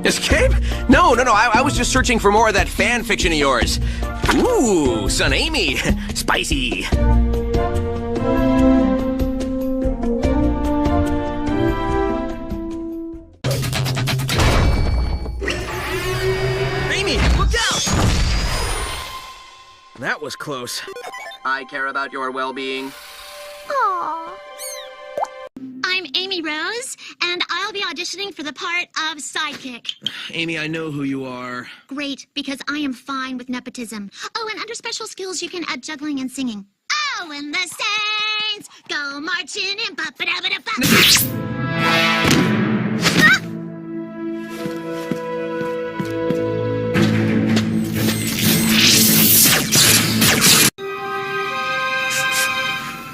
Escape? No, I was just searching for more of that fan fiction of yours. Ooh, Sonamy. Spicy. Amy, look out! That was close. I care about your well-being. Aww. I'm Amy Rose, and I'll be auditioning for the part of sidekick. Amy, I know who you are. Great, because I am fine with nepotism. Oh, and under special skills, you can add juggling and singing. Oh, and the Saints go marching in.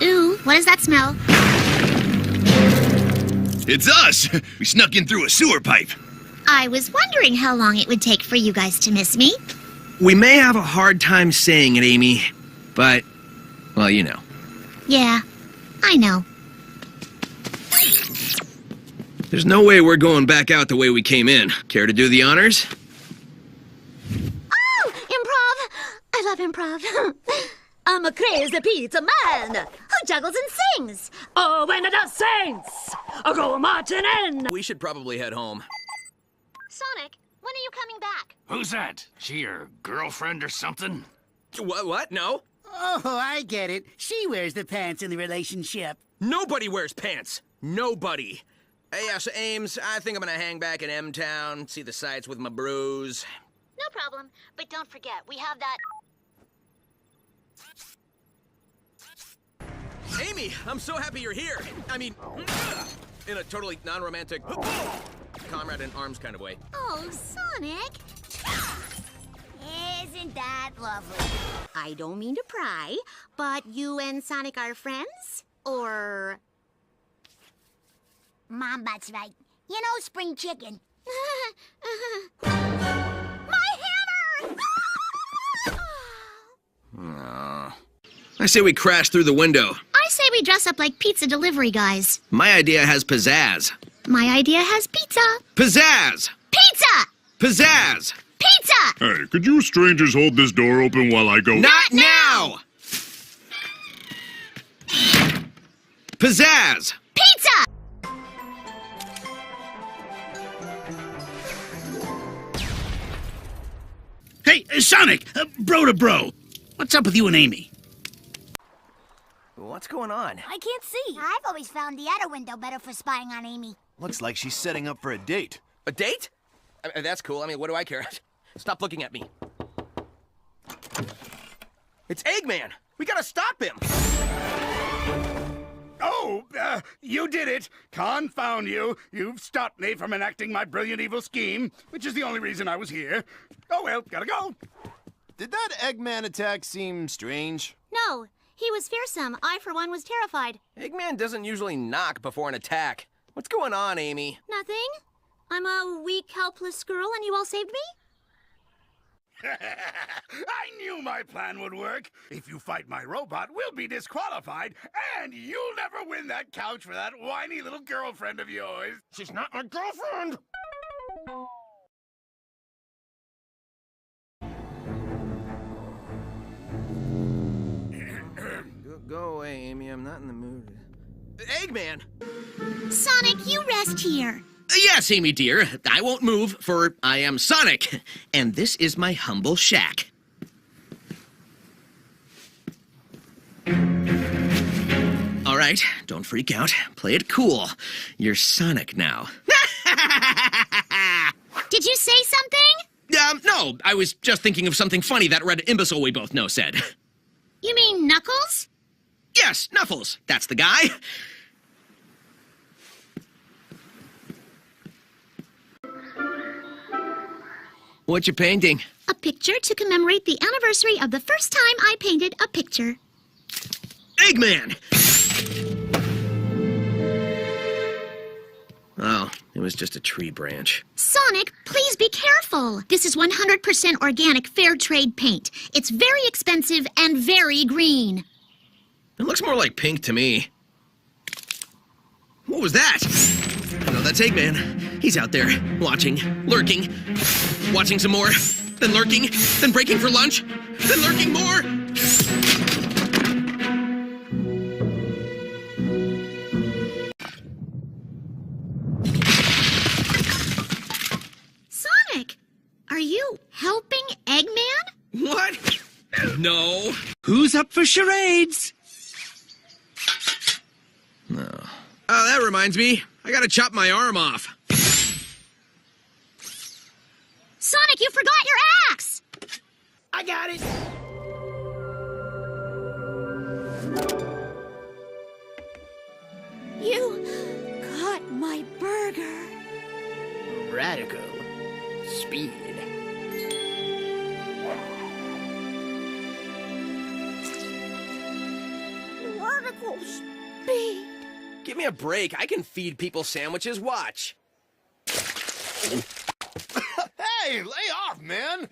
Ooh, what does that smell? It's us! We snuck in through a sewer pipe. I was wondering how long it would take for you guys to miss me. We may have a hard time saying it, Amy, but, well, you know. Yeah, I know. There's no way we're going back out the way we came in. Care to do the honors? Oh, improv! I love improv. I'm a crazy pizza man who juggles and sings. Oh, when the Saints go marching in. We should probably head home. Sonic, when are you coming back? Who's that? She your girlfriend or something? What? No? Oh, I get it. She wears the pants in the relationship. Nobody wears pants. Nobody. Hey, so Ames, I think I'm gonna hang back in M-Town, see the sights with my bros. No problem, but don't forget, we have that... Amy, I'm so happy you're here. I mean, in a totally non-romantic comrade in arms kind of way. Oh, Sonic. Isn't that lovely? I don't mean to pry, but you and Sonic are friends? Or... Mom, that's right. You know, spring chicken. My hammer! I say we crash through the window. I say we dress up like pizza delivery guys. My idea has pizzazz. My idea has pizza. Pizzazz! Pizza! Pizzazz! Pizza! Hey, could you strangers hold this door open while I go? Not now! Pizzazz! Pizza! Hey, Sonic! Bro to bro. What's up with you and Amy? What's going on? I can't see. I've always found the outer window better for spying on Amy. Looks like she's setting up for a date. A date? That's cool. I mean, what do I care? Stop looking at me. It's Eggman! We gotta stop him! Oh, you did it! Confound you! You've stopped me from enacting my brilliant evil scheme, which is the only reason I was here. Oh well, gotta go. Did that Eggman attack seem strange? No, he was fearsome. I, for one, was terrified. Eggman doesn't usually knock before an attack. What's going on, Amy? Nothing. I'm a weak, helpless girl, and you all saved me? I knew my plan would work. If you fight my robot, we'll be disqualified, and you'll never win that couch for that whiny little girlfriend of yours. She's not my girlfriend! Go away, Amy. I'm not in the mood. Eggman! Sonic, you rest here. Yes, Amy dear. I won't move, for I am Sonic. And this is my humble shack. All right, don't freak out. Play it cool. You're Sonic now. Did you say something? No. I was just thinking of something funny that red imbecile we both know said. You mean Knuckles? Yes, Knuckles. That's the guy. What you painting? A picture to commemorate the anniversary of the first time I painted a picture. Eggman! Oh, it was just a tree branch. Sonic, please be careful. This is 100% organic fair trade paint. It's very expensive and very green. It looks more like pink to me. What was that? that's Eggman. He's out there, watching, lurking, watching some more, then lurking, then breaking for lunch, then lurking more. Sonic, are you helping Eggman? What? No. Who's up for charades? No. Oh, that reminds me. I gotta chop my arm off. Sonic, you forgot your axe! I got it. You got my burger. Radical speed. Radical speed. Give me a break. I can feed people sandwiches. Watch. Hey, lay off, man!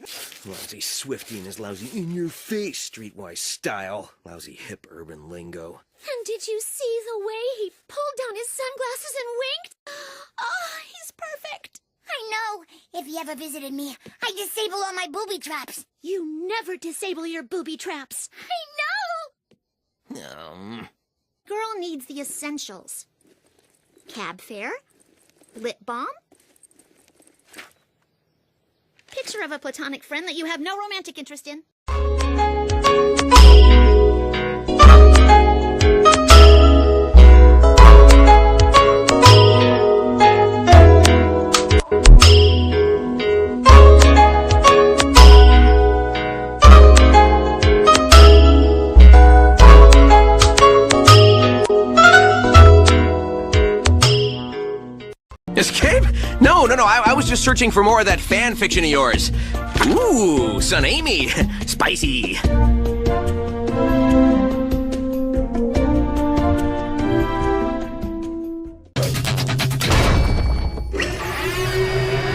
Lousy Swifty and his lousy in-your-face streetwise style. Lousy hip urban lingo. And did you see the way he pulled down his sunglasses and winked? Oh, he's perfect. I know. If he ever visited me, I'd disable all my booby traps. You never disable your booby traps. I know! Girl needs the essentials. Cab fare, lip balm, picture of a platonic friend that you have no romantic interest in. Escape? No. I was just searching for more of that fan fiction of yours. Ooh, Sonamy. Spicy.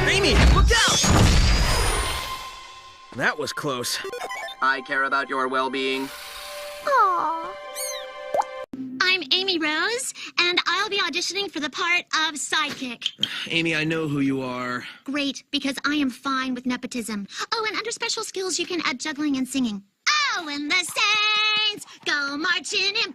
Amy, look out! That was close. I care about your well-being. Aww. I'm Amy Rose, and I'll be auditioning for the part of sidekick. Amy, I know who you are. Great, because I am fine with nepotism. Oh, and under special skills, you can add juggling and singing. Oh, and the Saints go marching in.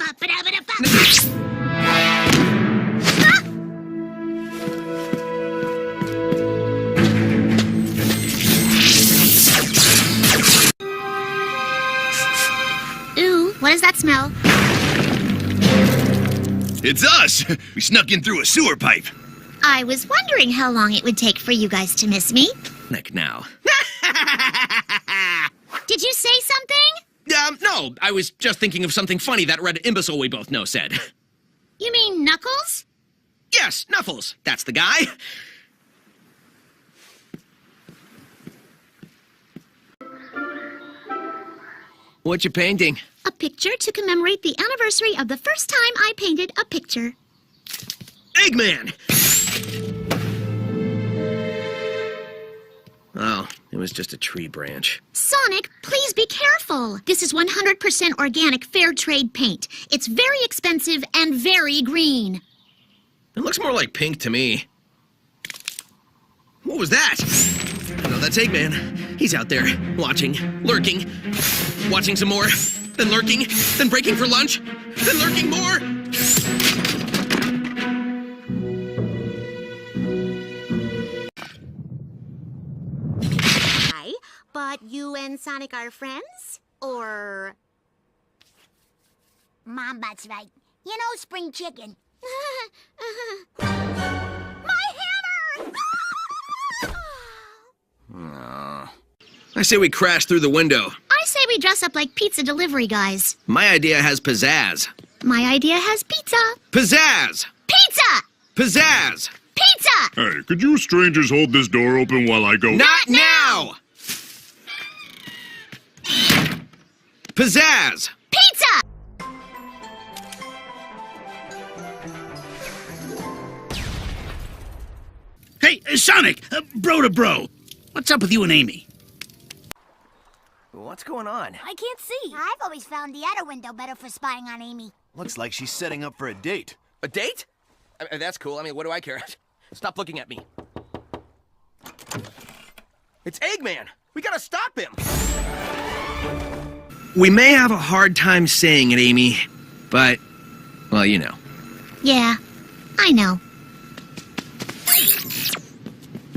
Ooh, what does that smell? It's us! We snuck in through a sewer pipe. I was wondering how long it would take for you guys to miss me. Nick, now. Did you say something? No, I was just thinking of something funny that red imbecile we both know said. You mean Knuckles? Yes, Knuffles. That's the guy. What you painting? A picture to commemorate the anniversary of the first time I painted a picture. Eggman! Oh, it was just a tree branch. Sonic, please be careful. This is 100% organic fair trade paint. It's very expensive and very green. It looks more like pink to me. What was that? No, that's Eggman. He's out there, watching, lurking, watching some more, then lurking, then breaking for lunch, then lurking more. Hi, but you and Sonic are friends? Or... Mom, that's right. You know, spring chicken. My hammer! I say we crash through the window. I say we dress up like pizza delivery guys. My idea has pizzazz. My idea has pizza. Pizzazz! Pizza! Pizzazz! Pizza! Hey, could you strangers hold this door open while I go? Not now! Pizzazz! Pizza! Hey, Sonic, bro to bro. What's up with you and Amy? What's going on? I can't see. I've always found the outer window better for spying on Amy. Looks like she's setting up for a date. A date? That's cool. I mean, what do I care? Stop looking at me. It's Eggman! We gotta stop him! We may have a hard time saying it, Amy, but, well, you know. Yeah, I know.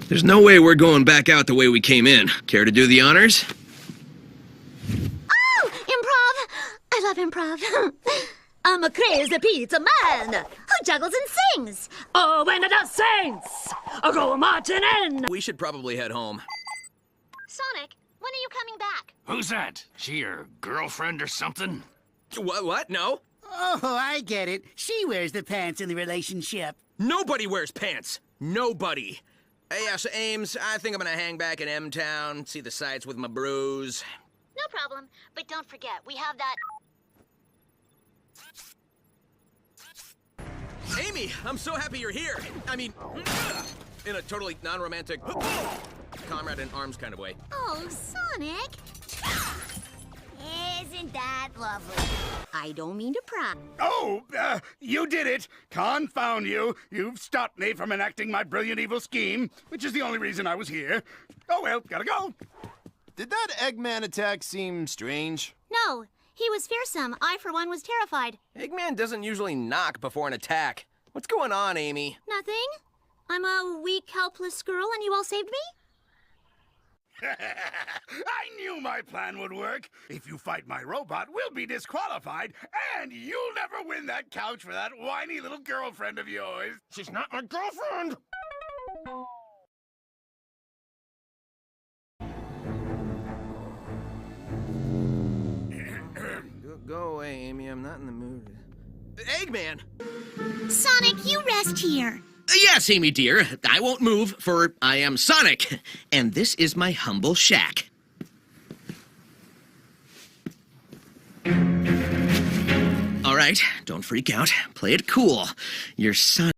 There's no way we're going back out the way we came in. Care to do the honors? Oh, improv! I love improv. I'm a crazy pizza man who juggles and sings. Oh, when the saints go marching in. We should probably head home. Sonic, when are you coming back? Who's that? She your girlfriend or something? What? No? Oh, I get it. She wears the pants in the relationship. Nobody wears pants. Nobody. Yeah, so Ames, I think I'm gonna hang back in M-Town, see the sights with my bros. No problem. But don't forget, we have that... Amy, I'm so happy you're here. I mean, in a totally non-romantic, comrade in arms kind of way. Oh, Sonic. Isn't that lovely? I don't mean to pry. Oh, you did it! Confound you! You've stopped me from enacting my brilliant evil scheme, which is the only reason I was here. Oh well, gotta go. Did that Eggman attack seem strange? No, he was fearsome. I, for one, was terrified. Eggman doesn't usually knock before an attack. What's going on, Amy? Nothing. I'm a weak, helpless girl, and you all saved me? I knew my plan would work. If you fight my robot, we'll be disqualified, and you'll never win that couch for that whiny little girlfriend of yours. She's not my girlfriend! Go away, Amy. I'm not in the mood. Eggman! Sonic, you rest here. Yes, Amy dear. I won't move, for I am Sonic. And this is my humble shack. All right, don't freak out. Play it cool. Your son...